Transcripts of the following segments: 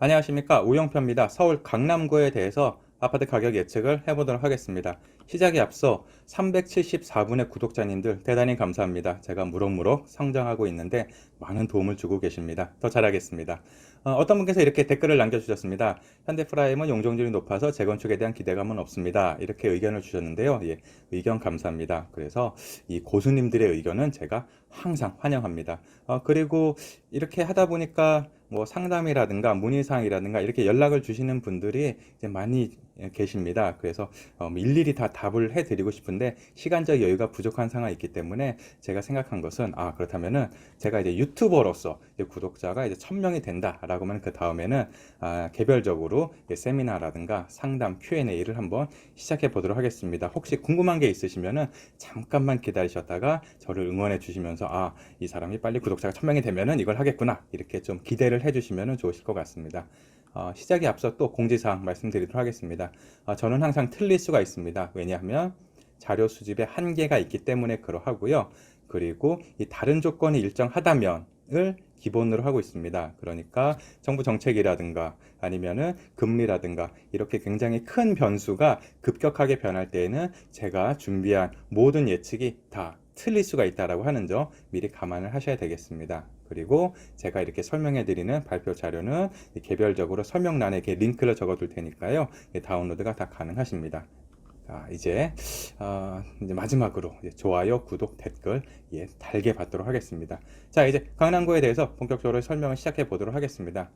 안녕하십니까, 우영표입니다. 서울 강남구에 대해서 아파트 가격 예측을 해보도록 하겠습니다. 시작에 앞서 374분의 구독자님들 대단히 감사합니다. 제가 무럭무럭 성장하고 있는데 많은 도움을 주고 계십니다. 더 잘하겠습니다. 어떤 분께서 이렇게 댓글을 남겨주셨습니다. 현대프라임은 용적률이 높아서 재건축에 대한 기대감은 없습니다. 이렇게 의견을 주셨는데요. 예, 의견 감사합니다. 그래서 이 고수님들의 의견은 제가 항상 환영합니다. 그리고 이렇게 하다 보니까 뭐 상담이라든가 문의사항이라든가 이렇게 연락을 주시는 분들이 이제 많이 계십니다. 그래서 뭐 일일이 다 답을 해드리고 싶은데 시간적 여유가 부족한 상황이 있기 때문에 제가 생각한 것은 그렇다면은 제가 이제 유튜버로서 이제 구독자가 이제 1000명이 된다라고 하면 그 다음에는 개별적으로 세미나라든가 상담 Q&A를 한번 시작해 보도록 하겠습니다. 혹시 궁금한 게 있으시면은 잠깐만 기다리셨다가 저를 응원해 주시면서 이 사람이 빨리 구독자가 1000명이 되면은 이걸 하겠구나 이렇게 좀 기대를 해주시면 좋으실 것 같습니다. 시작에 앞서 또 공지사항 말씀드리도록 하겠습니다. 저는 항상 틀릴 수가 있습니다. 왜냐하면 자료 수집에 한계가 있기 때문에 그러하고요. 그리고 이 다른 조건이 일정하다면을 기본으로 하고 있습니다. 그러니까 정부 정책이라든가 아니면은 금리라든가 이렇게 굉장히 큰 변수가 급격하게 변할 때에는 제가 준비한 모든 예측이 다 틀릴 수가 있다라고 하는 점 미리 감안을 하셔야 되겠습니다. 그리고 제가 이렇게 설명해 드리는 발표 자료는 개별적으로 설명란에 이렇게 링크를 적어 둘 테니까요. 다운로드가 다 가능하십니다. 이제 마지막으로 좋아요, 구독, 댓글 달게 받도록 하겠습니다. 자, 이제 강남구에 대해서 본격적으로 설명을 시작해 보도록 하겠습니다.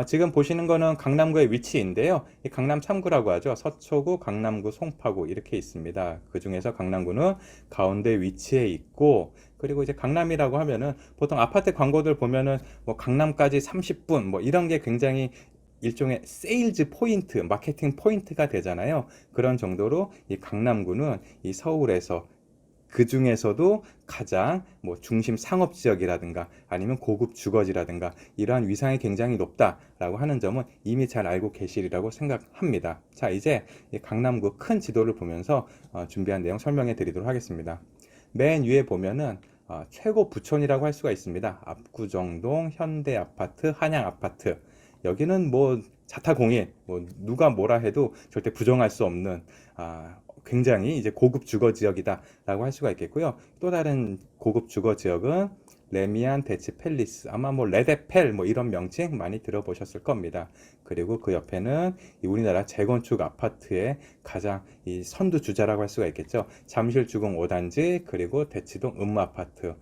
지금 보시는 거는 강남구의 위치인데요. 이 강남 3구라고 하죠. 서초구, 강남구, 송파구 이렇게 있습니다. 그 중에서 강남구는 가운데 위치해 있고, 그리고 이제 강남이라고 하면은 보통 아파트 광고들 보면은 뭐 강남까지 30분 뭐 이런 게 굉장히 일종의 세일즈 포인트, 마케팅 포인트가 되잖아요. 그런 정도로 이 강남구는 이 서울에서 그 중에서도 가장 뭐 중심 상업 지역이라든가 아니면 고급 주거지라든가 이러한 위상이 굉장히 높다라고 하는 점은 이미 잘 알고 계시리라고 생각합니다. 자, 이제 강남구 큰 지도를 보면서 준비한 내용 설명해 드리도록 하겠습니다. 맨 위에 보면은 최고 부촌이라고 할 수가 있습니다. 압구정동, 현대아파트, 한양아파트. 여기는 뭐 자타공인, 뭐 누가 뭐라 해도 절대 부정할 수 없는 굉장히 이제 고급 주거 지역이다라고 할 수가 있겠고요. 또 다른 고급 주거 지역은 레미안 대치 팰리스, 아마 뭐 레데펠 뭐 이런 명칭 많이 들어보셨을 겁니다. 그리고 그 옆에는 이 우리나라 재건축 아파트의 가장 이 선두주자라고 할 수가 있겠죠. 잠실주공 5단지 그리고 대치동 음마아파트.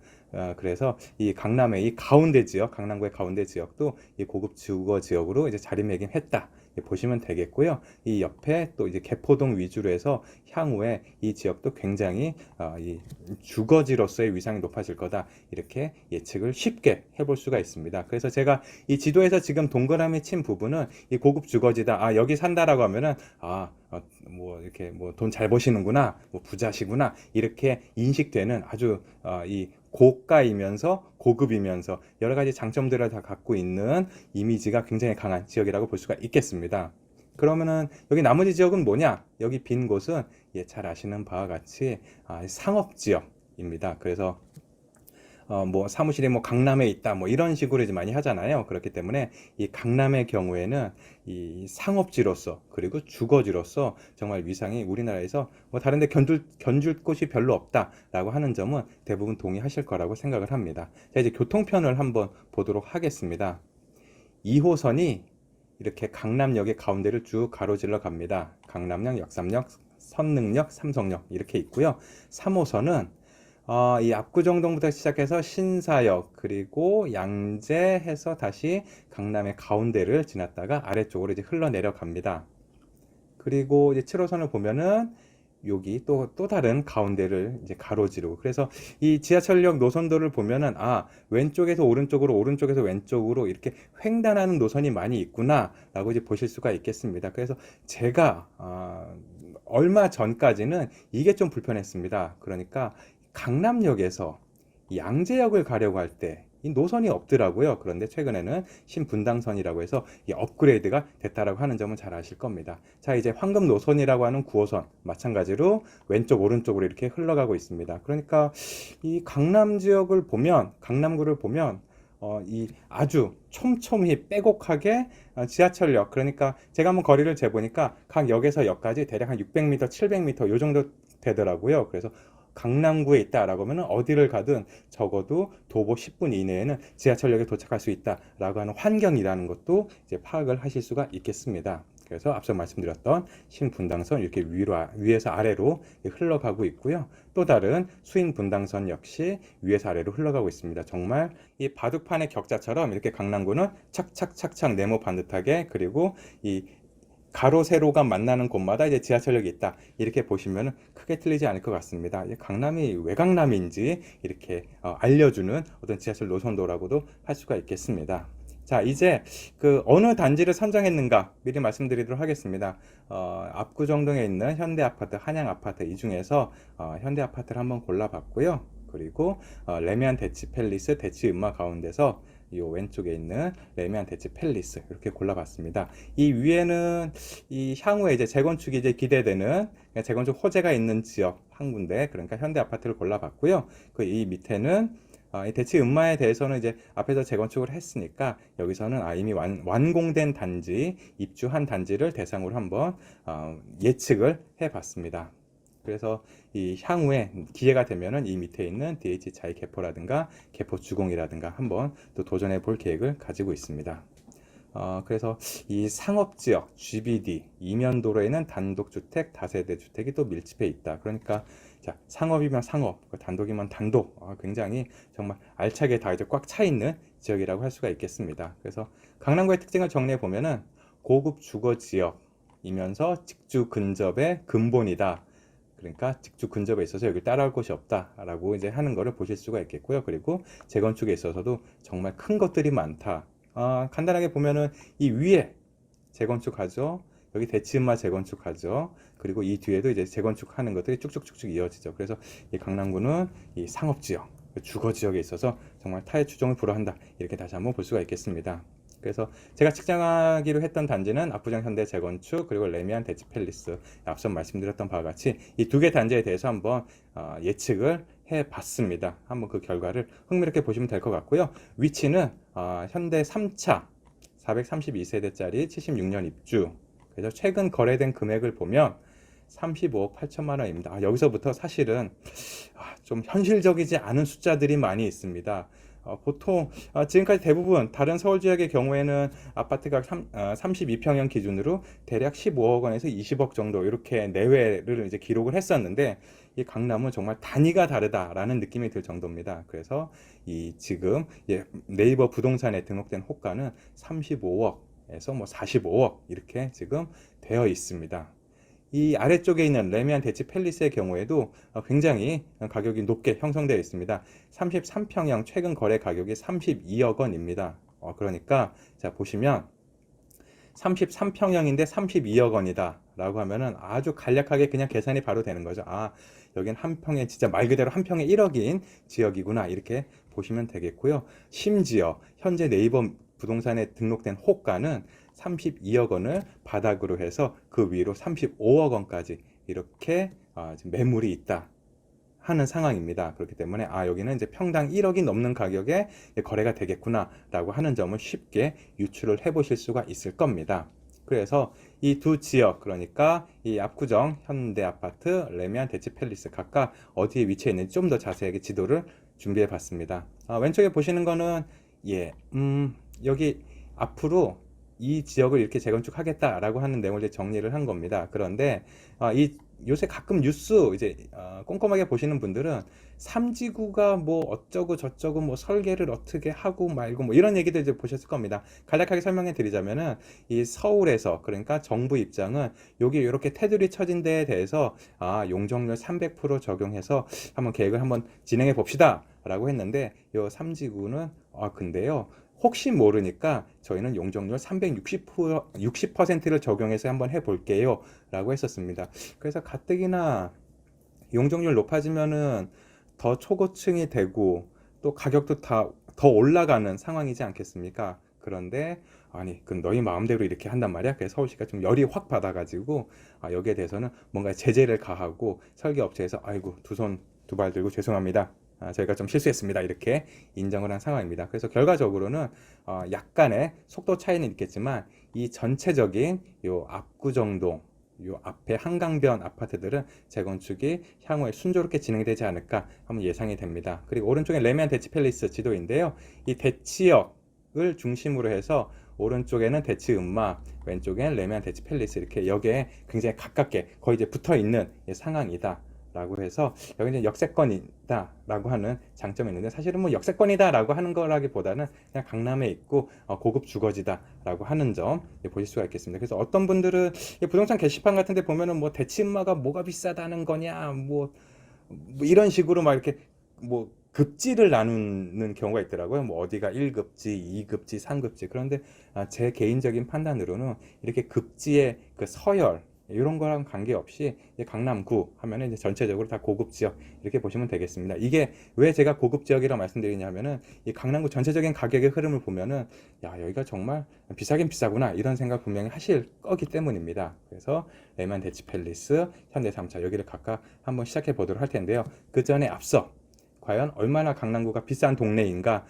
그래서 이 강남의 이 가운데 지역, 강남구의 가운데 지역도 이 고급 주거 지역으로 이제 자리매김했다. 보시면 되겠고요. 이 옆에 또 이제 개포동 위주로 해서 향후에 이 지역도 굉장히 이 주거지로서의 위상이 높아질 거다. 이렇게 예측을 쉽게 해볼 수가 있습니다. 그래서 제가 이 지도에서 지금 동그라미 친 부분은 이 고급 주거지다. 여기 산다라고 하면은 뭐 이렇게 뭐 돈 잘 버시는구나, 뭐 부자시구나 이렇게 인식되는 아주 이 고가이면서 고급이면서 여러 가지 장점들을 다 갖고 있는 이미지가 굉장히 강한 지역이라고 볼 수가 있겠습니다. 그러면은 여기 나머지 지역은 뭐냐? 여기 빈 곳은 잘 아시는 바와 같이 상업 지역입니다. 그래서 뭐 사무실이 뭐 강남에 있다 뭐 이런 식으로 이제 많이 하잖아요. 그렇기 때문에 이 강남의 경우에는 이 상업지로서 그리고 주거지로서 정말 위상이 우리나라에서 뭐 다른 데 견줄 곳이 별로 없다라고 하는 점은 대부분 동의하실 거라고 생각을 합니다. 자, 이제 교통편을 한번 보도록 하겠습니다. 2호선이 이렇게 강남역의 가운데를 쭉 가로질러 갑니다. 강남역, 역삼역, 선능역, 삼성역 이렇게 있고요. 3호선은 이 압구정동부터 시작해서 신사역 그리고 양재해서 다시 강남의 가운데를 지났다가 아래쪽으로 이제 흘러내려갑니다. 그리고 이제 7호선을 보면은 여기 또 다른 가운데를 이제 가로지르고 그래서 이 지하철역 노선도를 보면은 왼쪽에서 오른쪽으로 오른쪽에서 왼쪽으로 이렇게 횡단하는 노선이 많이 있구나라고 이제 보실 수가 있겠습니다. 그래서 제가 얼마 전까지는 이게 좀 불편했습니다. 그러니까 강남역에서 양재역을 가려고 할 때 이 노선이 없더라고요. 그런데 최근에는 신분당선이라고 해서 이 업그레이드가 됐다라고 하는 점은 잘 아실 겁니다. 자, 이제 황금 노선이라고 하는 9호선 마찬가지로 왼쪽 오른쪽으로 이렇게 흘러가고 있습니다. 그러니까 이 강남 지역을 보면 강남구를 보면 이 아주 촘촘히 빼곡하게 지하철역, 그러니까 제가 한번 거리를 재보니까 각 역에서 역까지 대략 한 600m, 700m 요 정도 되더라고요. 그래서 강남구에 있다라고 하면 어디를 가든 적어도 도보 10분 이내에는 지하철역에 도착할 수 있다라고 하는 환경이라는 것도 이제 파악을 하실 수가 있겠습니다. 그래서 앞서 말씀드렸던 신분당선 이렇게 위에서 아래로 흘러가고 있고요. 또 다른 수인분당선 역시 위에서 아래로 흘러가고 있습니다. 정말 이 바둑판의 격자처럼 이렇게 강남구는 착착착착 네모 반듯하게, 그리고 이 가로 세로가 만나는 곳마다 이제 지하철역이 있다, 이렇게 보시면 크게 틀리지 않을 것 같습니다. 강남이 왜 강남인지 이렇게 알려주는 어떤 지하철 노선도라고도 할 수가 있겠습니다. 자, 이제 그 어느 단지를 선정했는가 미리 말씀드리도록 하겠습니다. 압구정동에 있는 현대아파트, 한양아파트, 이 중에서 현대아파트를 한번 골라봤고요. 그리고 레미안 대치팰리스, 대치음마 가운데서 이 왼쪽에 있는 레미안 대치팰리스 이렇게 골라봤습니다. 이 위에는 이 향후에 이제 재건축이 이제 기대되는 재건축 호재가 있는 지역 한 군데, 그러니까 현대아파트를 골라봤고요. 그 이 밑에는 이 대치음마에 대해서는 이제 앞에서 재건축을 했으니까 여기서는 이미 완공된 단지, 입주한 단지를 대상으로 한번 예측을 해봤습니다. 그래서 이 향후에 기회가 되면은 이 밑에 있는 DH 자이 개포라든가 개포 주공이라든가 한번 또 도전해 볼 계획을 가지고 있습니다. 그래서 이 상업지역 GBD 이면도로에는 단독주택, 다세대 주택이 또 밀집해 있다. 그러니까 자, 상업이면 상업, 단독이면 단독, 굉장히 정말 알차게 다 이제 꽉 차 있는 지역이라고 할 수가 있겠습니다. 그래서 강남구의 특징을 정리해 보면은 고급 주거 지역이면서 직주 근접의 근본이다. 그러니까 직주 근접에 있어서 여기 따라올 곳이 없다라고 이제 하는 거를 보실 수가 있겠고요. 그리고 재건축에 있어서도 정말 큰 것들이 많다. 간단하게 보면은 이 위에 재건축하죠. 여기 대치음마 재건축하죠. 그리고 이 뒤에도 이제 재건축하는 것들이 쭉쭉쭉쭉 이어지죠. 그래서 이 강남구는 이 상업지역, 주거지역에 있어서 정말 타의 추종을 불허한다, 이렇게 다시 한번 볼 수가 있겠습니다. 그래서 제가 측정하기로 했던 단지는 압구정 현대 재건축, 그리고 레미안 대치팰리스, 앞서 말씀드렸던 바와 같이 이 두 개 단지에 대해서 한번 예측을 해봤습니다. 한번 그 결과를 흥미롭게 보시면 될 것 같고요. 위치는 현대 3차 432세대짜리 76년 입주, 그래서 최근 거래된 금액을 보면 35억 8천만 원입니다. 여기서부터 사실은 좀 현실적이지 않은 숫자들이 많이 있습니다. 보통 지금까지 대부분 다른 서울 지역의 경우에는 아파트가 32평형 기준으로 대략 15억 원에서 20억 정도 이렇게 내외를 이제 기록을 했었는데, 이 강남은 정말 단위가 다르다라는 느낌이 들 정도입니다. 그래서 이 지금 네이버 부동산에 등록된 호가는 35억에서 뭐 45억 이렇게 지금 되어 있습니다. 이 아래쪽에 있는 레미안 대치팰리스의 경우에도 굉장히 가격이 높게 형성되어 있습니다. 33평형 최근 거래 가격이 32억 원입니다. 그러니까 자 보시면 33평형인데 32억 원이다 라고 하면은 아주 간략하게 그냥 계산이 바로 되는 거죠. 여긴 한 평에 진짜 말 그대로 한 평에 1억인 지역이구나, 이렇게 보시면 되겠고요. 심지어 현재 네이버 부동산에 등록된 호가는 32억 원을 바닥으로 해서 그 위로 35억 원까지 이렇게 지금 매물이 있다 하는 상황입니다. 그렇기 때문에 여기는 이제 평당 1억이 넘는 가격에 거래가 되겠구나라고 하는 점을 쉽게 유추를 해보실 수가 있을 겁니다. 그래서 이 두 지역, 그러니까 이 압구정 현대아파트, 레미안 대치팰리스 각각 어디에 위치해 있는지 좀 더 자세하게 지도를 준비해 봤습니다. 왼쪽에 보시는 거는 여기 앞으로 이 지역을 이렇게 재건축하겠다라고 하는 내용을 이제 정리를 한 겁니다. 그런데 요새 가끔 뉴스 이제 꼼꼼하게 보시는 분들은 삼지구가 뭐 어쩌고 저쩌고 뭐 설계를 어떻게 하고 말고 뭐 이런 얘기들 이제 보셨을 겁니다. 간략하게 설명해 드리자면은 이 서울에서, 그러니까 정부 입장은 여기 이렇게 테두리 처진 데에 대해서 용적률 300% 적용해서 한번 계획을 한번 진행해 봅시다 라고 했는데, 요 삼지구는 근데요 혹시 모르니까 저희는 용적률 360%를 적용해서 한번 해볼게요 라고 했었습니다. 그래서 가뜩이나 용적률 높아지면은 더 초고층이 되고 또 가격도 더 올라가는 상황이지 않겠습니까? 그런데 그 너희 마음대로 이렇게 한단 말이야. 그래서 서울시가 좀 열이 확 받아가지고 여기에 대해서는 뭔가 제재를 가하고 설계업체에서 아이고 두 손 두 발 들고 죄송합니다 저희가 좀 실수했습니다. 이렇게 인정을 한 상황입니다. 그래서 결과적으로는 약간의 속도 차이는 있겠지만 이 전체적인 요 압구정동 요 앞에 한강변 아파트들은 재건축이 향후에 순조롭게 진행되지 않을까 한번 예상이 됩니다. 그리고 오른쪽에 레미안 대치팰리스 지도인데요. 이 대치역을 중심으로 해서 오른쪽에는 대치음마, 왼쪽엔 레미안 대치팰리스 이렇게 역에 굉장히 가깝게 거의 이제 붙어 있는 상황이다. 라고 해서 여기 이제 역세권이다 라고 하는 장점이 있는데, 사실은 뭐 역세권이다 라고 하는 거라기보다는 그냥 강남에 있고 고급 주거지다 라고 하는 점 보실 수가 있겠습니다. 그래서 어떤 분들은 부동산 게시판 같은 데 보면은 뭐 대치음마가 뭐가 비싸다는 거냐 뭐 이런 식으로 막 이렇게 뭐 급지를 나누는 경우가 있더라고요. 뭐 어디가 1급지, 2급지, 3급지. 그런데 제 개인적인 판단으로는 이렇게 급지의 그 서열 이런 거랑 관계없이 이제 강남구 하면은 이제 전체적으로 다 고급 지역 이렇게 보시면 되겠습니다. 이게 왜 제가 고급 지역이라고 말씀드리냐면은 이 강남구 전체적인 가격의 흐름을 보면은 야, 여기가 정말 비싸긴 비싸구나 이런 생각 분명히 하실 거기 때문입니다. 그래서 레만 대치팰리스, 현대 3차 여기를 각각 한번 시작해 보도록 할 텐데요. 그 전에 앞서 과연 얼마나 강남구가 비싼 동네인가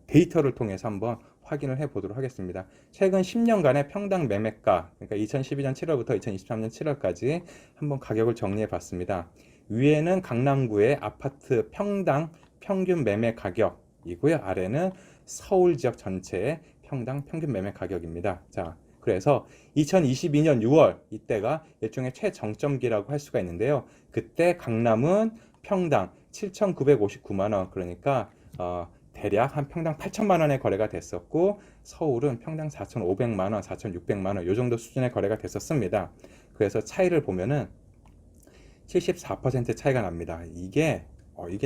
데이터를 통해서 한번 확인을 해 보도록 하겠습니다. 최근 10년간의 평당 매매가, 그러니까 2012년 7월부터 2023년 7월까지 한번 가격을 정리해 봤습니다. 위에는 강남구의 아파트 평당 평균 매매 가격이고요. 아래는 서울 지역 전체의 평당 평균 매매 가격입니다. 자, 그래서 2022년 6월 이때가 일종의 최정점기라고 할 수가 있는데요. 그때 강남은 평당 7,959만 원, 그러니까 대략 한 평당 8천만 원의 거래가 됐었고, 서울은 평당 4,500만 원, 4,600만 원 요 정도 수준의 거래가 됐었습니다. 그래서 차이를 보면은 74% 차이가 납니다. 이게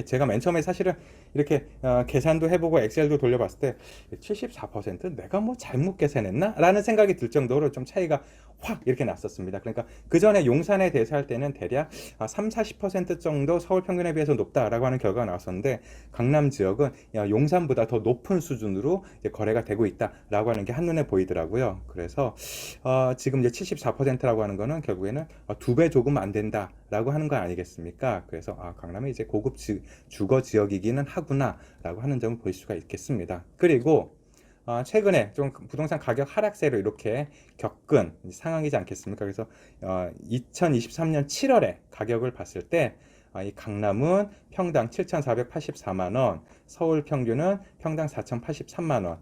제가 맨 처음에 사실은 이렇게 계산도 해보고 엑셀도 돌려봤을 때 74% 내가 뭐 잘못 계산했나? 라는 생각이 들 정도로 좀 차이가 확 이렇게 났었습니다. 그러니까 그 전에 용산에 대해서 할 때는 대략 3, 40% 정도 서울 평균에 비해서 높다라고 하는 결과가 나왔었는데, 강남 지역은 용산보다 더 높은 수준으로 거래가 되고 있다라고 하는 게 한눈에 보이더라고요. 그래서 지금 이제 74%라고 하는 거는 결국에는 2배 조금 안 된다라고 하는 거 아니겠습니까? 그래서 강남이 이제 고급 주거 지역이기는 하구나라고 하는 점을 볼 수가 있겠습니다. 그리고 최근에 좀 부동산 가격 하락세로 이렇게 겪은 상황이지 않겠습니까? 그래서 2023년 7월에 가격을 봤을 때 이 강남은 평당 7,484만 원, 서울 평균은 평당 4,083만 원.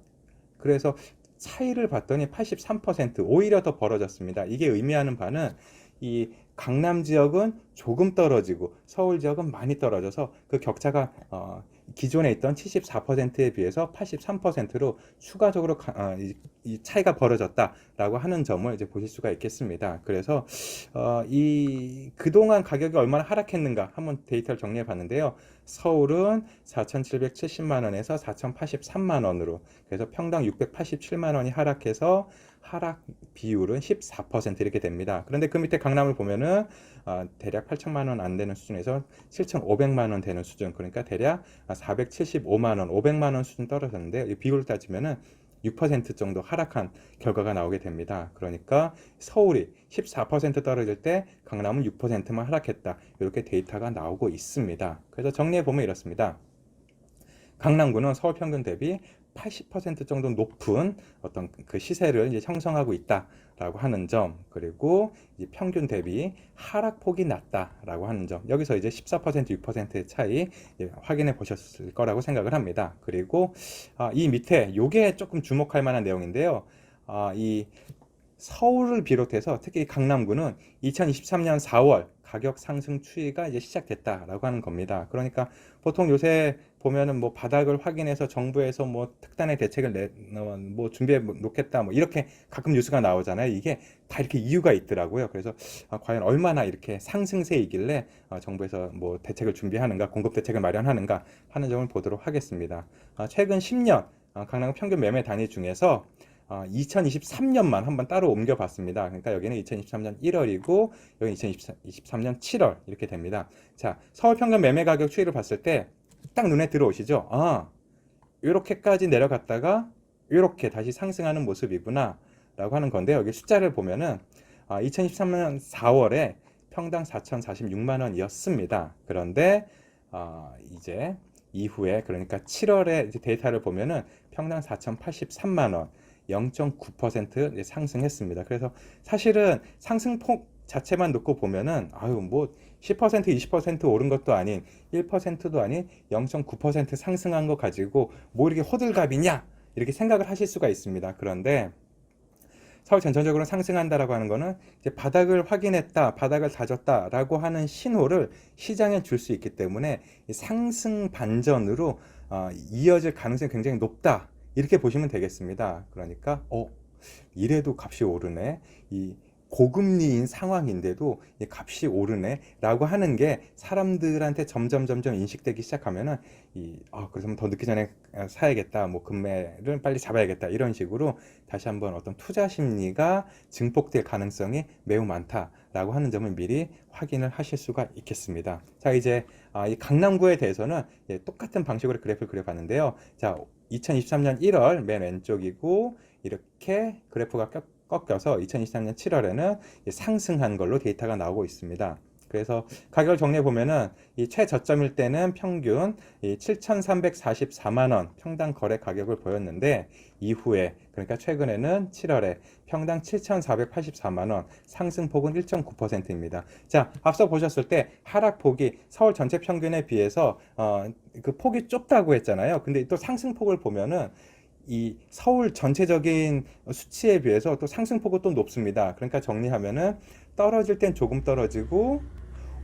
그래서 차이를 봤더니 83% 오히려 더 벌어졌습니다. 이게 의미하는 바는 이 강남 지역은 조금 떨어지고 서울 지역은 많이 떨어져서 그 격차가 기존에 있던 74%에 비해서 83%로 추가적으로 이 차이가 벌어졌다라고 하는 점을 이제 보실 수가 있겠습니다. 그래서 이 그동안 가격이 얼마나 하락했는가 한번 데이터를 정리해 봤는데요. 서울은 4,770만 원에서 4,083만 원으로, 그래서 평당 687만 원이 하락해서 하락 비율은 14% 이렇게 됩니다. 그런데 그 밑에 강남을 보면은 대략 8천만 원 안 되는 수준에서 7,500만 원 되는 수준, 그러니까 대략 475만 원, 500만 원 수준 떨어졌는데, 이 비율을 따지면은 6% 정도 하락한 결과가 나오게 됩니다. 그러니까 서울이 14% 떨어질 때 강남은 6%만 하락했다. 이렇게 데이터가 나오고 있습니다. 그래서 정리해 보면 이렇습니다. 강남구는 서울 평균 대비 80% 정도 높은 어떤 그 시세를 이제 형성하고 있다라고 하는 점, 그리고 이제 평균 대비 하락폭이 낮다라고 하는 점, 여기서 이제 14% 6%의 차이 확인해 보셨을 거라고 생각을 합니다. 그리고 이 밑에 요게 조금 주목할 만한 내용인데요. 이 서울을 비롯해서 특히 강남구는 2023년 4월 가격 상승 추이가 이제 시작됐다라고 하는 겁니다. 그러니까 보통 요새 보면은 뭐 바닥을 확인해서 정부에서 뭐 특단의 대책을 뭐 준비해 놓겠다 뭐 이렇게 가끔 뉴스가 나오잖아요. 이게 다 이렇게 이유가 있더라고요. 그래서 과연 얼마나 이렇게 상승세이길래 정부에서 뭐 대책을 준비하는가, 공급 대책을 마련하는가 하는 점을 보도록 하겠습니다. 최근 10년 강남 평균 매매 단위 중에서 2023년만 한번 따로 옮겨봤습니다. 그러니까 여기는 2023년 1월이고 여기 2023년 7월 이렇게 됩니다. 자, 서울 평균 매매 가격 추이를 봤을 때 딱 눈에 들어오시죠? 이렇게까지 내려갔다가 이렇게 다시 상승하는 모습이구나 라고 하는 건데, 여기 숫자를 보면은 2023년 4월에 평당 4,046만 원이었습니다. 그런데 이제 이후에 그러니까 7월에 이제 데이터를 보면은 평당 4,083만 원, 0.9% 상승했습니다. 그래서 사실은 상승폭 자체만 놓고 보면은 아유 뭐 10% 20% 오른 것도 아닌 1%도 아닌 0.9% 상승한 거 가지고 뭐 이렇게 호들갑이냐 이렇게 생각을 하실 수가 있습니다. 그런데 서울 전체적으로 상승한다라고 하는 거는 이제 바닥을 확인했다, 바닥을 다졌다라고 하는 신호를 시장에 줄 수 있기 때문에 상승 반전으로 이어질 가능성이 굉장히 높다. 이렇게 보시면 되겠습니다. 그러니까 이래도 값이 오르네. 이 고금리인 상황인데도 이 값이 오르네 라고 하는 게 사람들한테 점점 인식되기 시작하면은 그래서 더 늦기 전에 사야겠다, 뭐 금매를 빨리 잡아야겠다 이런 식으로 다시 한번 어떤 투자 심리가 증폭될 가능성이 매우 많다라고 하는 점을 미리 확인을 하실 수가 있겠습니다. 자, 이제 이 강남구에 대해서는 똑같은 방식으로 그래프를 그려봤는데요. 자, 2023년 1월 맨 왼쪽이고 이렇게 그래프가 꺾여서 2023년 7월에는 상승한 걸로 데이터가 나오고 있습니다. 그래서 가격을 정리해 보면은 이 최저점일 때는 평균 7,344만 원 평당 거래 가격을 보였는데 이후에 그러니까 최근에는 7월에 평당 7,484만 원 상승폭은 1.9%입니다. 자, 앞서 보셨을 때 하락폭이 서울 전체 평균에 비해서 그 폭이 좁다고 했잖아요. 근데 또 상승폭을 보면은 이 서울 전체적인 수치에 비해서 또 상승폭은 또 높습니다. 그러니까 정리하면은 떨어질 땐 조금 떨어지고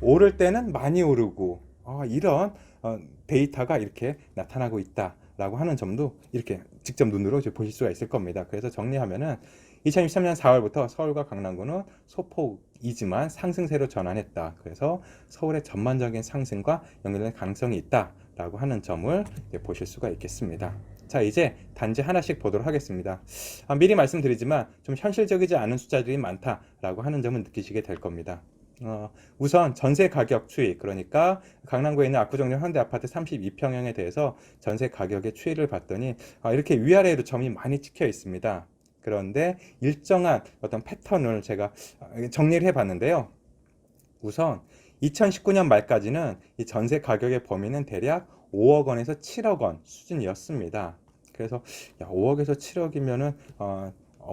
오를 때는 많이 오르고 이런 데이터가 이렇게 나타나고 있다라고 하는 점도 이렇게 직접 눈으로 보실 수가 있을 겁니다. 그래서 정리하면은 2023년 4월부터 서울과 강남구는 소폭이지만 상승세로 전환했다. 그래서 서울의 전반적인 상승과 연결된 가능성이 있다라고 하는 점을 보실 수가 있겠습니다. 자, 이제 단지 하나씩 보도록 하겠습니다. 미리 말씀드리지만 좀 현실적이지 않은 숫자들이 많다라고 하는 점을 느끼시게 될 겁니다. 우선 전세 가격 추이, 그러니까 강남구에 있는 압구정역 현대아파트 32평형에 대해서 전세 가격의 추이를 봤더니 이렇게 위아래로 점이 많이 찍혀 있습니다. 그런데 일정한 어떤 패턴을 제가 정리를 해봤는데요. 우선 2019년 말까지는 이 전세 가격의 범위는 대략 5억 원에서 7억 원 수준이었습니다. 그래서 5억에서 7억이면은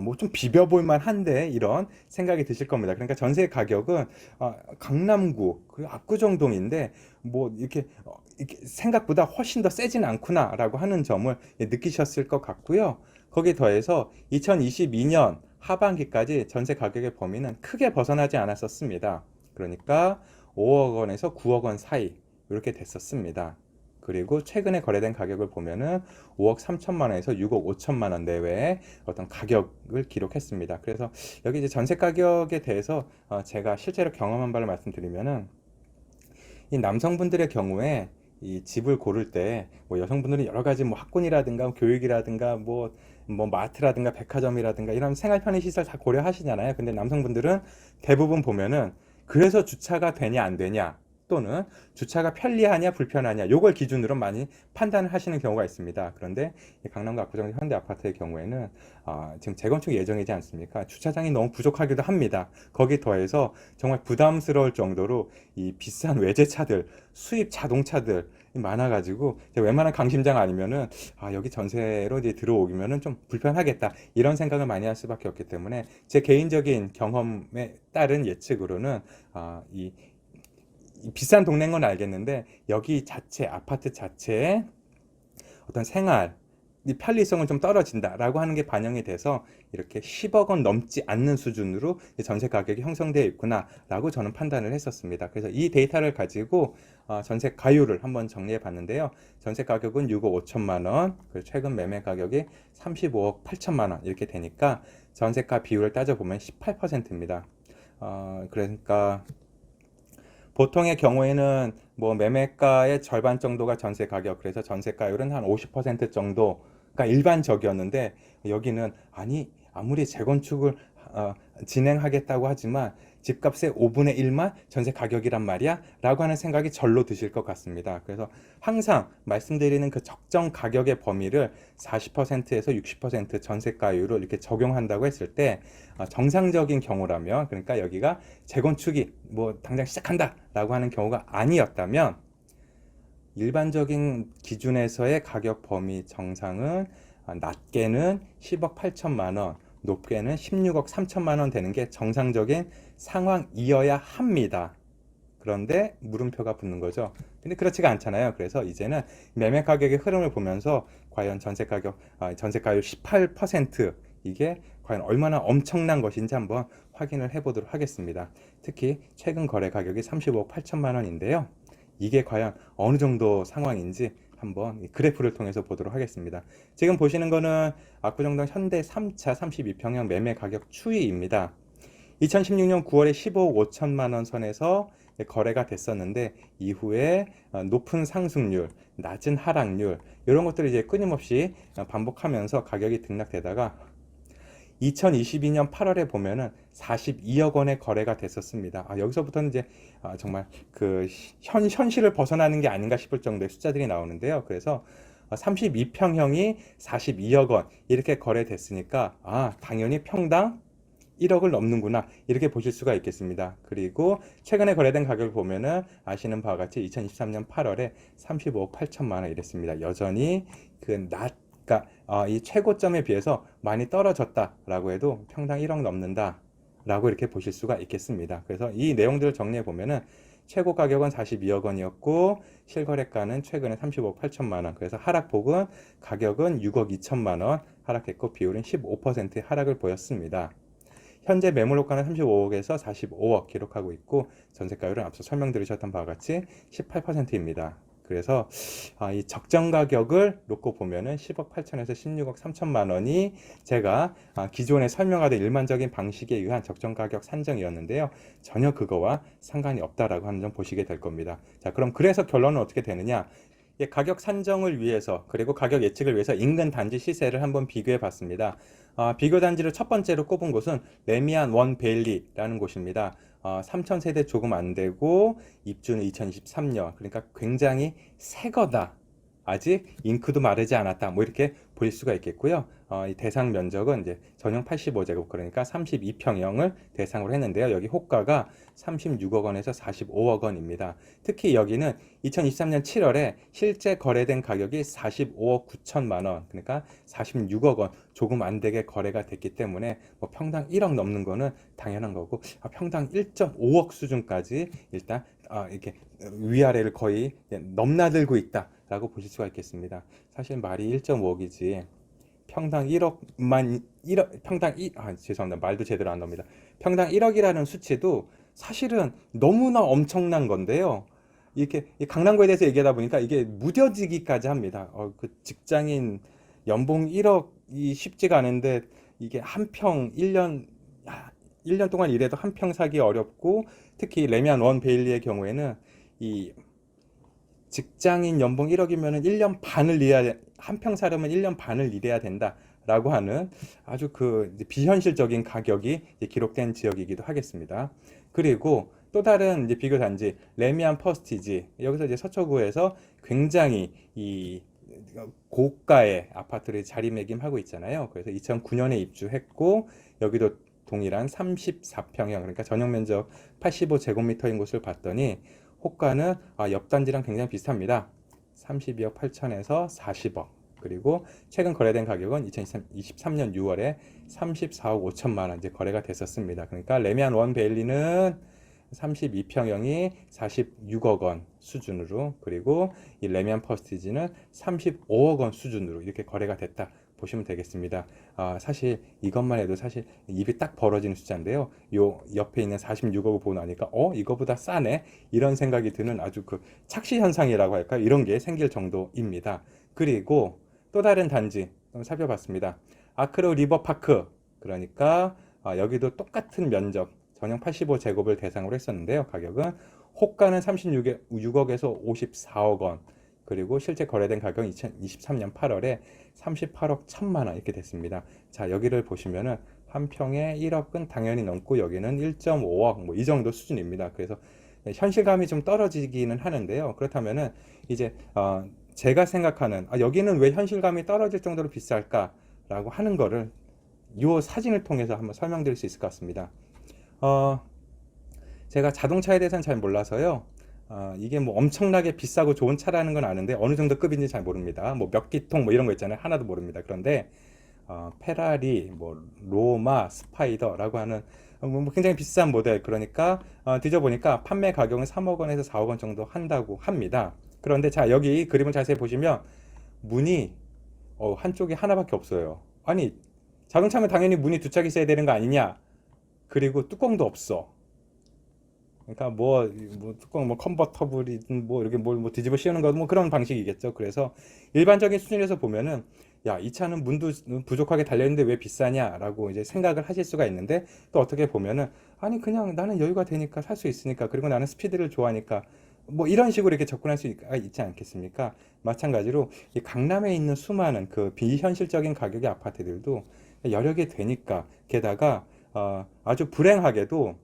뭐 좀 비벼볼만 한데 이런 생각이 드실 겁니다. 그러니까 전세 가격은 강남구 그 압구정동인데 뭐 이렇게 생각보다 훨씬 더 세진 않구나라고 하는 점을 느끼셨을 것 같고요. 거기에 더해서 2022년 하반기까지 전세 가격의 범위는 크게 벗어나지 않았었습니다. 그러니까 5억 원에서 9억 원 사이 이렇게 됐었습니다. 그리고 최근에 거래된 가격을 보면은 5억 3천만 원에서 6억 5천만 원 내외의 어떤 가격을 기록했습니다. 그래서 여기 이제 전세 가격에 대해서 제가 실제로 경험한 바를 말씀드리면은 이 남성분들의 경우에 이 집을 고를 때 뭐 여성분들은 여러 가지 뭐 학군이라든가 교육이라든가 뭐 마트라든가 백화점이라든가 이런 생활 편의 시설 다 고려하시잖아요. 근데 남성분들은 대부분 보면은 그래서 주차가 되냐 안 되냐 또는 주차가 편리하냐 불편하냐 요걸 기준으로 많이 판단을 하시는 경우가 있습니다. 그런데 강남구 압구정 현대 아파트의 경우에는 지금 재건축 예정이지 않습니까? 주차장이 너무 부족하기도 합니다. 거기 더해서 정말 부담스러울 정도로 이 비싼 외제차들, 수입 자동차들 많아가지고 웬만한 강심장 아니면은 여기 전세로 이제 들어오기면은 좀 불편하겠다 이런 생각을 많이 할 수밖에 없기 때문에 제 개인적인 경험에 따른 예측으로는 이 비싼 동네인 건 알겠는데 여기 자체 아파트 자체의 어떤 생활 이 편리성은 좀 떨어진다라고 하는 게 반영이 돼서 이렇게 10억 원 넘지 않는 수준으로 전세 가격이 형성되어 있구나라고 저는 판단을 했었습니다. 그래서 이 데이터를 가지고 전세 가율을 한번 정리해 봤는데요. 전세 가격은 6억 5천만 원, 그리고 최근 매매 가격이 35억 8천만 원 이렇게 되니까 전세가 비율을 따져보면 18%입니다. 그러니까 보통의 경우에는 뭐 매매가의 절반 정도가 전세 가격, 그래서 전세가율은 한 50% 정도가 일반적이었는데 여기는 아무리 재건축을 진행하겠다고 하지만 집값의 5분의 1만 전세 가격이란 말이야? 라고 하는 생각이 절로 드실 것 같습니다. 그래서 항상 말씀드리는 그 적정 가격의 범위를 40%에서 60% 전세가율을 이렇게 적용한다고 했을 때 정상적인 경우라면, 그러니까 여기가 재건축이 뭐 당장 시작한다 라고 하는 경우가 아니었다면 일반적인 기준에서의 가격 범위 정상은 낮게는 10억 8천만 원, 높게는 16억 3천만 원 되는 게 정상적인 상황이어야 합니다. 그런데 물음표가 붙는 거죠. 근데 그렇지가 않잖아요. 그래서 이제는 매매 가격의 흐름을 보면서 과연 전세가율 18% 이게 과연 얼마나 엄청난 것인지 한번 확인을 해보도록 하겠습니다. 특히 최근 거래 가격이 35억 8천만 원인데요. 이게 과연 어느 정도 상황인지 한번 그래프를 통해서 보도록 하겠습니다. 지금 보시는 거는 압구정동 현대 3차 32평형 매매 가격 추이입니다. 2016년 9월에 15억 5천만 원 선에서 거래가 됐었는데 이후에 높은 상승률, 낮은 하락률 이런 것들을 이제 끊임없이 반복하면서 가격이 등락되다가 2022년 8월에 보면은 42억 원의 거래가 됐었습니다. 여기서부터는 이제 정말 그 현실을 벗어나는 게 아닌가 싶을 정도의 숫자들이 나오는데요. 그래서 32평형이 42억 원 이렇게 거래됐으니까 당연히 평당 1억을 넘는구나 이렇게 보실 수가 있겠습니다. 그리고 최근에 거래된 가격을 보면은 아시는 바와 같이 2023년 8월에 35억 8천만 원 이랬습니다. 여전히 그러니까 이 최고점에 비해서 많이 떨어졌다라고 해도 평당 1억 넘는다 라고 이렇게 보실 수가 있겠습니다. 그래서 이 내용들을 정리해 보면은 최고 가격은 42억 원이었고 실거래가는 최근에 35억 8천만 원. 그래서 하락폭은 가격은 6억 2천만 원 하락했고 비율은 15%의 하락을 보였습니다. 현재 매물 호가는 35억에서 45억 기록하고 있고 전세가율은 앞서 설명드리셨던 바와 같이 18%입니다. 그래서 이 적정 가격을 놓고 보면은 10억 8천에서 16억 3천만 원이 제가 기존에 설명하던 일반적인 방식에 의한 적정 가격 산정이었는데요. 전혀 그거와 상관이 없다라고 하는 점 보시게 될 겁니다. 자, 그럼 그래서 결론은 어떻게 되느냐? 가격 산정을 위해서 그리고 가격 예측을 위해서 인근 단지 시세를 한번 비교해 봤습니다. 비교 단지를 첫 번째로 꼽은 곳은 레미안 원 베일리라는 곳입니다. 3,000세대 조금 안 되고 입주는 2023년 그러니까 굉장히 새 거다. 아직 잉크도 마르지 않았다. 뭐 이렇게 보일 수가 있겠고요. 이 대상 면적은 이제 전용 85제곱 그러니까 32평형을 대상으로 했는데요. 여기 호가가 36억 원에서 45억 원입니다. 특히 여기는 2023년 7월에 실제 거래된 가격이 45억 9천만 원 그러니까 46억 원 조금 안 되게 거래가 됐기 때문에 뭐 평당 1억 넘는 거는 당연한 거고 평당 1.5억 수준까지 일단 이렇게 위아래를 거의 넘나들고 있다라고 보실 수가 있겠습니다. 사실 말이 1.5억이지 평당 1억만 1억 평당 죄송합니다. 말도 제대로 안 나옵니다. 평당 1억이라는 수치도 사실은 너무나 엄청난 건데요. 이렇게 강남구에 대해서 얘기하다 보니까 이게 무뎌지기까지 합니다. 그 직장인 연봉 1억이 쉽지가 않은데 이게 한 평 1년 동안 일해도 한 평 사기 어렵고 특히 레미안 원 베일리의 경우에는 이 직장인 연봉 1억이면은 1년 반을 일해야 한 평 사려면 1년 반을 일해야 된다라고 하는 아주 그 비현실적인 가격이 기록된 지역이기도 하겠습니다. 그리고 또 다른 이제 비교 단지 레미안 퍼스티지 여기서 이제 서초구에서 굉장히 이 고가의 아파트를 자리매김하고 있잖아요. 그래서 2009년에 입주했고 여기도 동일한 34평형 그러니까 전용 면적 85제곱미터인 곳을 봤더니 호가는 옆 단지랑 굉장히 비슷합니다. 32억 8천에서 40억 그리고 최근 거래된 가격은 2023년 6월에 34억 5천만 원 이제 거래가 됐었습니다. 그러니까 레미안 원 베일리는 32평형이 46억 원 수준으로 그리고 이 레미안 퍼스티지는 35억 원 수준으로 이렇게 거래가 됐다 보시면 되겠습니다. 사실 이것만 해도 사실 입이 딱 벌어지는 숫자인데요. 요 옆에 있는 46억을 보고 나니까 이거보다 싸네 이런 생각이 드는 아주 그 착시 현상이라고 할까 이런 게 생길 정도입니다. 그리고 또 다른 단지 살펴봤습니다. 아크로 리버파크 그러니까 여기도 똑같은 면적 전용 85제곱을 대상으로 했었는데요. 가격은 호가는 36억에서 54억 원 그리고 실제 거래된 가격은 2023년 8월에 38억 1천만 원 이렇게 됐습니다. 자, 여기를 보시면은 한 평에 1억은 당연히 넘고 여기는 1.5억 뭐 이 정도 수준입니다. 그래서 현실감이 좀 떨어지기는 하는데요. 그렇다면은 이제 제가 생각하는 여기는 왜 현실감이 떨어질 정도로 비쌀까라고 하는 거를 이 사진을 통해서 한번 설명드릴 수 있을 것 같습니다. 제가 자동차에 대해서는 잘 몰라서요. 이게 뭐 엄청나게 비싸고 좋은 차라는 건 아는데 어느 정도 급인지 잘 모릅니다. 뭐 몇 기통 뭐 이런 거 있잖아요. 하나도 모릅니다. 그런데 페라리, 뭐 로마, 스파이더라고 하는 뭐 굉장히 비싼 모델. 그러니까 뒤져보니까 판매 가격은 3억 원에서 4억 원 정도 한다고 합니다. 그런데 자, 여기 그림을 자세히 보시면 문이 한쪽에 하나밖에 없어요. 아니, 자동차면 당연히 문이 두 짝이 있어야 되는 거 아니냐? 그리고 뚜껑도 없어. 그러니까 뭐 뚜껑 뭐 컨버터블이든 뭐 이렇게 뭐 뒤집어 씌우는 거 뭐 그런 방식이겠죠. 그래서 일반적인 수준에서 보면은 야, 이 차는 문도 부족하게 달려있는데 왜 비싸냐라고 이제 생각을 하실 수가 있는데 또 어떻게 보면은 아니 그냥 나는 여유가 되니까 살 수 있으니까 그리고 나는 스피드를 좋아하니까 뭐 이런 식으로 이렇게 접근할 수 있지 않겠습니까? 마찬가지로 이 강남에 있는 수많은 그 비현실적인 가격의 아파트들도 여러 개 되니까 게다가 아주 불행하게도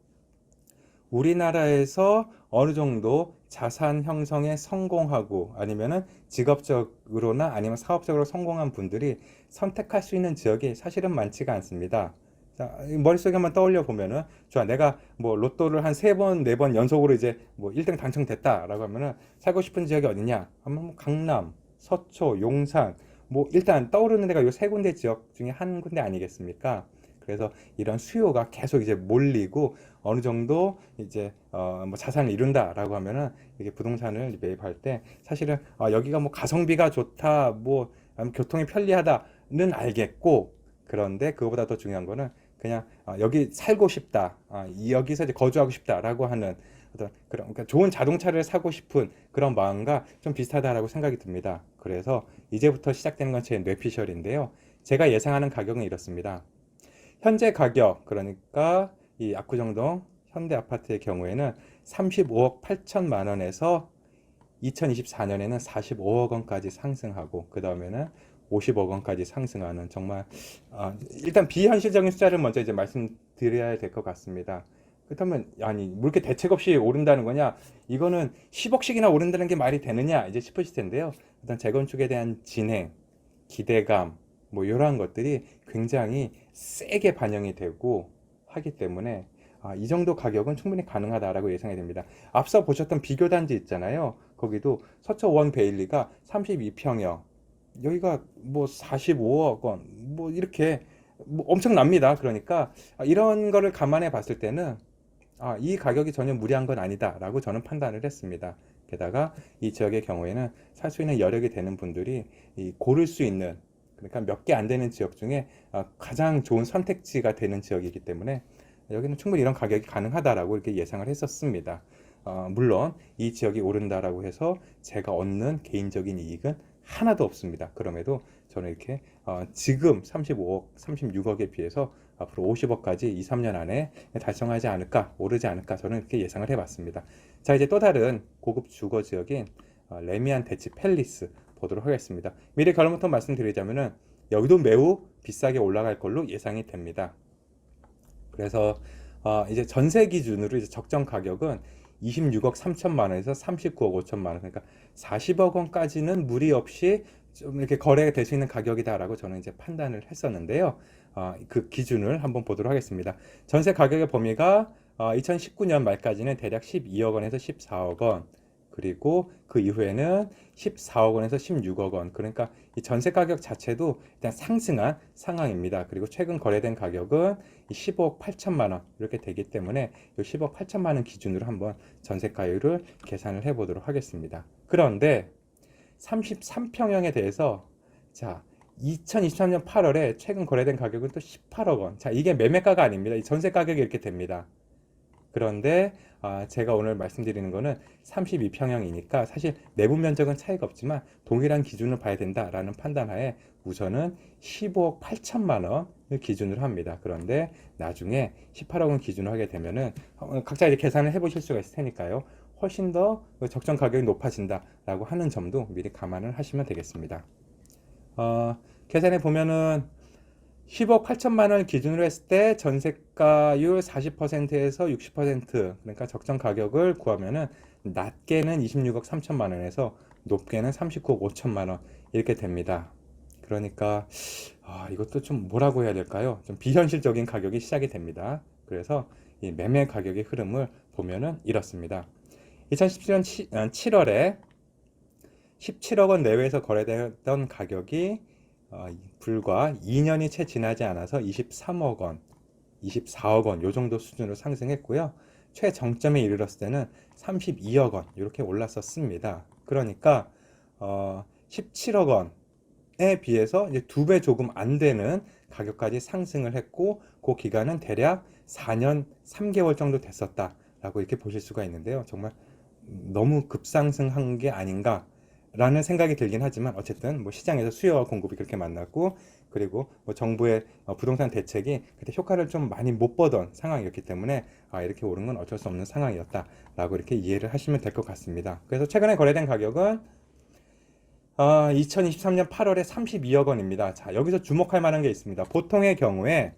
우리나라에서 어느 정도 자산 형성에 성공하고 아니면은 직업적으로나 아니면 사업적으로 성공한 분들이 선택할 수 있는 지역이 사실은 많지가 않습니다. 자, 머릿속에 한번 떠올려 보면은, 좋아, 내가 뭐 로또를 한 세 번, 네 번 연속으로 이제 뭐 1등 당첨됐다라고 하면은 살고 싶은 지역이 어디냐? 하면 뭐 강남, 서초, 용산, 뭐 일단 떠오르는 데가 요 세 군데 지역 중에 한 군데 아니겠습니까? 그래서 이런 수요가 계속 이제 몰리고 어느 정도 이제 뭐 자산을 이룬다라고 하면은 이게 부동산을 매입할 때 사실은 여기가 뭐 가성비가 좋다, 뭐 아니면 교통이 편리하다는 알겠고, 그런데 그거보다 더 중요한 거는 그냥 여기 살고 싶다, 여기서 이제 거주하고 싶다라고 하는 어떤 그런, 그러니까 좋은 자동차를 사고 싶은 그런 마음과 좀 비슷하다라고 생각이 듭니다. 그래서 이제부터 시작되는 건 제 뇌피셜인데요. 제가 예상하는 가격은 이렇습니다. 현재 가격, 그러니까 이 압구정동 현대 아파트의 경우에는 35억 8천만 원에서 2024년에는 45억 원까지 상승하고 그 다음에는 50억 원까지 상승하는, 정말 일단 비현실적인 숫자를 먼저 이제 말씀드려야 될 것 같습니다. 그렇다면 아니 뭐 이렇게 대책 없이 오른다는 거냐? 이거는 10억씩이나 오른다는 게 말이 되느냐 이제 싶으실 텐데요. 일단 재건축에 대한 진행, 기대감, 뭐 이러한 것들이 굉장히 세게 반영이 되고 하기 때문에 이 정도 가격은 충분히 가능하다라고 예상이 됩니다. 앞서 보셨던 비교 단지 있잖아요. 거기도 서초 원 베일리가 32평형, 여기가 뭐 45억 원, 뭐 이렇게 뭐 엄청납니다. 그러니까 이런 거를 감안해 봤을 때는 이 가격이 전혀 무리한 건 아니다라고 저는 판단을 했습니다. 게다가 이 지역의 경우에는 살 수 있는 여력이 되는 분들이 고를 수 있는, 그러니까 몇 개 안 되는 지역 중에 가장 좋은 선택지가 되는 지역이기 때문에 여기는 충분히 이런 가격이 가능하다라고 이렇게 예상을 했었습니다. 물론 이 지역이 오른다라고 해서 제가 얻는 개인적인 이익은 하나도 없습니다. 그럼에도 저는 이렇게 지금 35억, 36억에 비해서 앞으로 50억까지 2, 3년 안에 달성하지 않을까, 오르지 않을까, 저는 이렇게 예상을 해봤습니다. 자, 이제 또 다른 고급 주거 지역인 레미안 대치 팰리스 보도록 하겠습니다. 미리 결론부터 말씀드리자면은 여기도 매우 비싸게 올라갈 걸로 예상이 됩니다. 그래서 이제 전세 기준으로 이제 적정 가격은 26억 3천만 원에서 39억 5천만 원, 그러니까 40억 원까지는 무리 없이 좀 이렇게 거래될 수 있는 가격이다라고 저는 이제 판단을 했었는데요. 그 기준을 한번 보도록 하겠습니다. 전세 가격의 범위가 2019년 말까지는 대략 12억 원에서 14억 원, 그리고 그 이후에는 14억 원에서 16억 원. 그러니까 이 전세 가격 자체도 일단 상승한 상황입니다. 그리고 최근 거래된 가격은 15억 8천만 원 이렇게 되기 때문에 이 15억 8천만 원 기준으로 한번 전세가율을 계산을 해 보도록 하겠습니다. 그런데 33평형에 대해서 자, 2023년 8월에 최근 거래된 가격은 또 18억 원. 자, 이게 매매가가 아닙니다. 이 전세 가격이 이렇게 됩니다. 그런데 제가 오늘 말씀드리는 거는 32평형이니까 사실 내부 면적은 차이가 없지만 동일한 기준을 봐야 된다라는 판단하에 우선은 15억 8천만 원을 기준으로 합니다. 그런데 나중에 18억 원 기준으로 하게 되면은 각자 이렇게 계산을 해보실 수가 있을 테니까요. 훨씬 더 적정 가격이 높아진다라고 하는 점도 미리 감안을 하시면 되겠습니다. 계산해 보면은 10억 8천만 원 기준으로 했을 때 전세가율 40%에서 60%, 그러니까 적정 가격을 구하면은 낮게는 26억 3천만 원에서 높게는 39억 5천만 원 이렇게 됩니다. 그러니까 이것도 좀 뭐라고 해야 될까요? 좀 비현실적인 가격이 시작이 됩니다. 그래서 이 매매 가격의 흐름을 보면은 이렇습니다. 2017년 7월에 17억 원 내외에서 거래되던 가격이 불과 2년이 채 지나지 않아서 23억 원, 24억 원 요 정도 수준으로 상승했고요. 최정점에 이르렀을 때는 32억 원 이렇게 올랐었습니다. 그러니까 17억 원에 비해서 이제 2배 조금 안 되는 가격까지 상승을 했고 그 기간은 대략 4년 3개월 정도 됐었다라고 이렇게 보실 수가 있는데요. 정말 너무 급상승한 게 아닌가 라는 생각이 들긴 하지만 어쨌든 뭐 시장에서 수요와 공급이 그렇게 만났고 그리고 뭐 정부의 부동산 대책이 그때 효과를 좀 많이 못 보던 상황이었기 때문에 이렇게 오른 건 어쩔 수 없는 상황이었다라고 이렇게 이해를 하시면 될 것 같습니다. 그래서 최근에 거래된 가격은 2023년 8월에 32억 원입니다. 자, 여기서 주목할 만한 게 있습니다. 보통의 경우에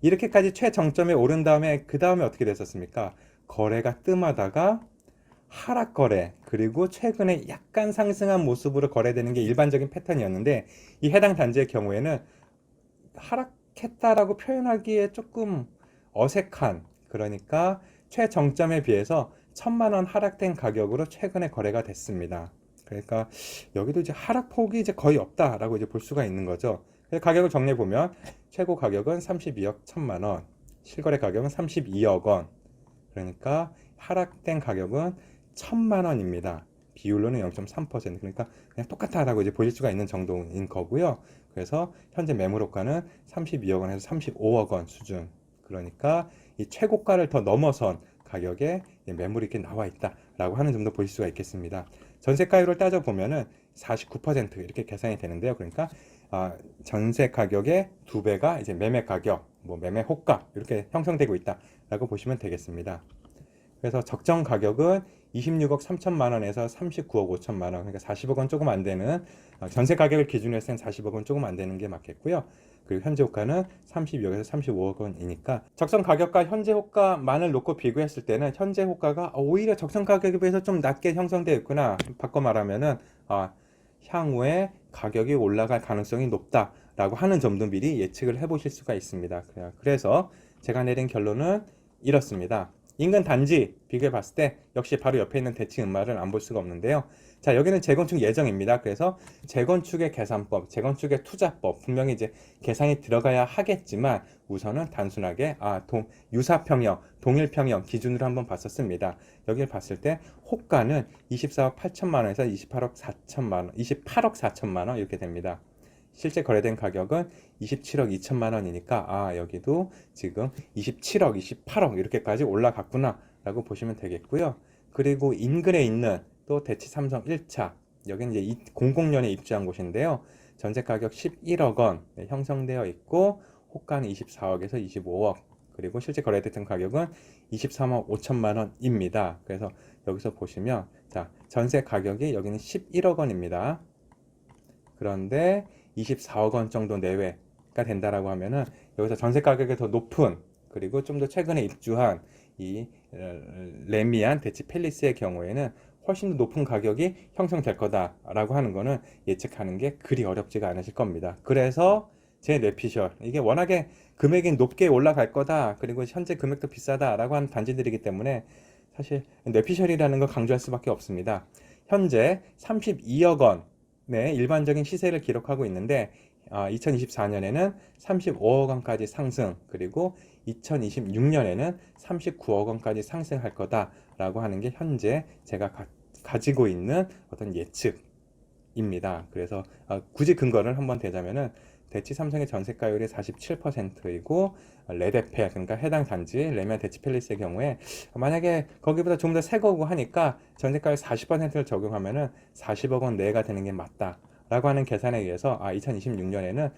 이렇게까지 최정점에 오른 다음에 그 다음에 어떻게 됐었습니까? 거래가 뜸하다가 하락 거래 그리고 최근에 약간 상승한 모습으로 거래되는 게 일반적인 패턴이었는데 이 해당 단지의 경우에는 하락했다라고 표현하기에 조금 어색한 그러니까 최정점에 비해서 1,000만 원 하락된 가격으로 최근에 거래가 됐습니다. 그러니까 여기도 이제 하락폭이 이제 거의 없다라고 이제 볼 수가 있는 거죠. 그래서 가격을 정리해 보면 최고 가격은 32억 1,000만 원, 실거래 가격은 32억 원. 그러니까 하락된 가격은 1,000만 원입니다. 비율로는 0.3% 그러니까 그냥 똑같다라고 이제 보실 수가 있는 정도인 거고요. 그래서 현재 매물 호가는 32억 원에서 35억 원 수준. 그러니까 이 최고가를 더 넘어선 가격에 매물이 이렇게 나와 있다라고 하는 점도 보실 수가 있겠습니다. 전세가율을 따져 보면은 49% 이렇게 계산이 되는데요. 그러니까 전세 가격의 2배가 이제 매매 가격, 뭐 매매 호가 이렇게 형성되고 있다라고 보시면 되겠습니다. 그래서 적정 가격은 26억 3천만 원에서 39억 5천만 원, 그러니까 40억 원 조금 안 되는 전세 가격을 기준으로 했을 땐 40억 원 조금 안 되는 게 맞겠고요. 그리고 현재 호가는 32억에서 35억 원이니까 적정 가격과 현재 호가만을 놓고 비교했을 때는 현재 호가가 오히려 적정 가격에 비해서 좀 낮게 형성되어 있구나. 바꿔 말하면은 향후에 가격이 올라갈 가능성이 높다라고 하는 점도 미리 예측을 해보실 수가 있습니다. 그래서 제가 내린 결론은 이렇습니다. 인근 단지 비교해 봤을 때 역시 바로 옆에 있는 대치 음마를 안 볼 수가 없는데요. 자, 여기는 재건축 예정입니다. 그래서 재건축의 계산법, 재건축의 투자법 분명히 이제 계산이 들어가야 하겠지만 우선은 단순하게 유사평형, 동일평형 기준으로 한번 봤었습니다. 여기를 봤을 때 호가는 24억 8천만 원에서 28억 4천만 원, 28억 4천만 원 이렇게 됩니다. 실제 거래된 가격은 27억 2천만 원이니까 여기도 지금 27억, 28억 이렇게까지 올라갔구나 라고 보시면 되겠고요. 그리고 인근에 있는 또 대치 삼성 1차 여기는 이제 00년에 입주한 곳인데요. 전세 가격 11억 원 형성되어 있고 호가는 24억에서 25억 그리고 실제 거래됐던 가격은 23억 5천만 원입니다. 그래서 여기서 보시면 자, 전세 가격이 여기는 11억 원입니다. 그런데 24억 원 정도 내외가 된다라고 하면은 여기서 전세 가격이 더 높은 그리고 좀 더 최근에 입주한 이 레미안 대치 팰리스의 경우에는 훨씬 더 높은 가격이 형성될 거다라고 하는 거는 예측하는 게 그리 어렵지가 않으실 겁니다. 그래서 제 뇌피셜 이게 워낙에 금액이 높게 올라갈 거다 그리고 현재 금액도 비싸다라고 하는 단지들이기 때문에 사실 뇌피셜이라는 걸 강조할 수밖에 없습니다. 현재 32억 원 네, 일반적인 시세를 기록하고 있는데 2024년에는 35억 원까지 상승 그리고 2026년에는 39억 원까지 상승할 거다라고 하는 게 현재 제가 가지고 있는 어떤 예측입니다. 그래서 굳이 근거를 한번 대자면은 대치 삼성의 전세가율이 47%이고 레데페 그러니까 해당 단지 레미안 대치 팰리스의 경우에 만약에 거기보다 좀 더 새 거고 하니까 전세가율 40%를 적용하면은 40억 원 내외가 되는 게 맞다. 라고 하는 계산에 의해서 2026년에는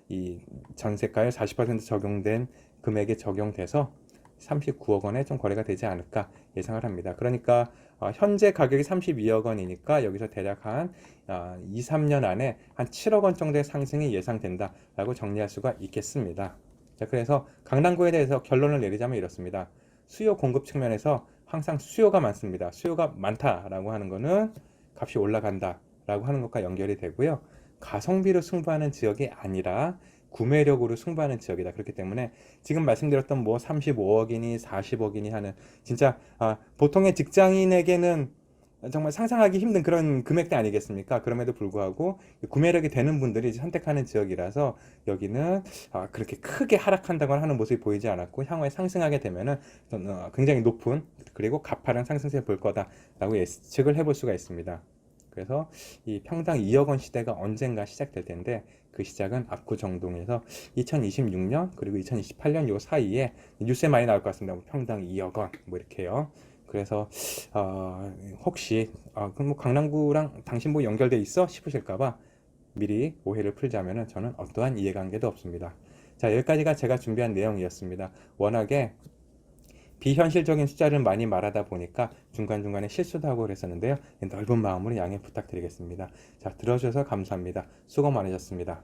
이 전세가율 40% 적용된 금액이 적용돼서 39억 원에 좀 거래가 되지 않을까 예상을 합니다. 그러니까 현재 가격이 32억 원이니까 여기서 대략 한 2, 3년 안에 한 7억 원 정도의 상승이 예상된다라고 정리할 수가 있겠습니다. 자, 그래서 강남구에 대해서 결론을 내리자면 이렇습니다. 수요 공급 측면에서 항상 수요가 많습니다. 수요가 많다라고 하는 거는 값이 올라간다라고 하는 것과 연결이 되고요. 가성비로 승부하는 지역이 아니라 구매력으로 승부하는 지역이다. 그렇기 때문에 지금 말씀드렸던 뭐 35억이니 40억이니 하는 진짜 보통의 직장인에게는 정말 상상하기 힘든 그런 금액대 아니겠습니까? 그럼에도 불구하고 구매력이 되는 분들이 선택하는 지역이라서 여기는 그렇게 크게 하락한다거나 하는 모습이 보이지 않았고 향후에 상승하게 되면은 굉장히 높은 그리고 가파른 상승세를 볼 거다라고 예측을 해볼 수가 있습니다. 그래서 이 평당 2억 원 시대가 언젠가 시작될 텐데 그 시작은 압구정동에서 2026년 그리고 2028년 요 사이에 뉴스에 많이 나올 것 같습니다. 뭐 평당 2억 원 뭐 이렇게요. 그래서 혹시 그럼 뭐 강남구랑 당신 뭐 연결돼 있어 싶으실까봐 미리 오해를 풀자면은 저는 어떠한 이해관계도 없습니다. 자, 여기까지가 제가 준비한 내용이었습니다. 워낙에 비현실적인 숫자를 많이 말하다 보니까 중간중간에 실수도 하고 그랬었는데요. 넓은 마음으로 양해 부탁드리겠습니다. 자, 들어주셔서 감사합니다. 수고 많으셨습니다.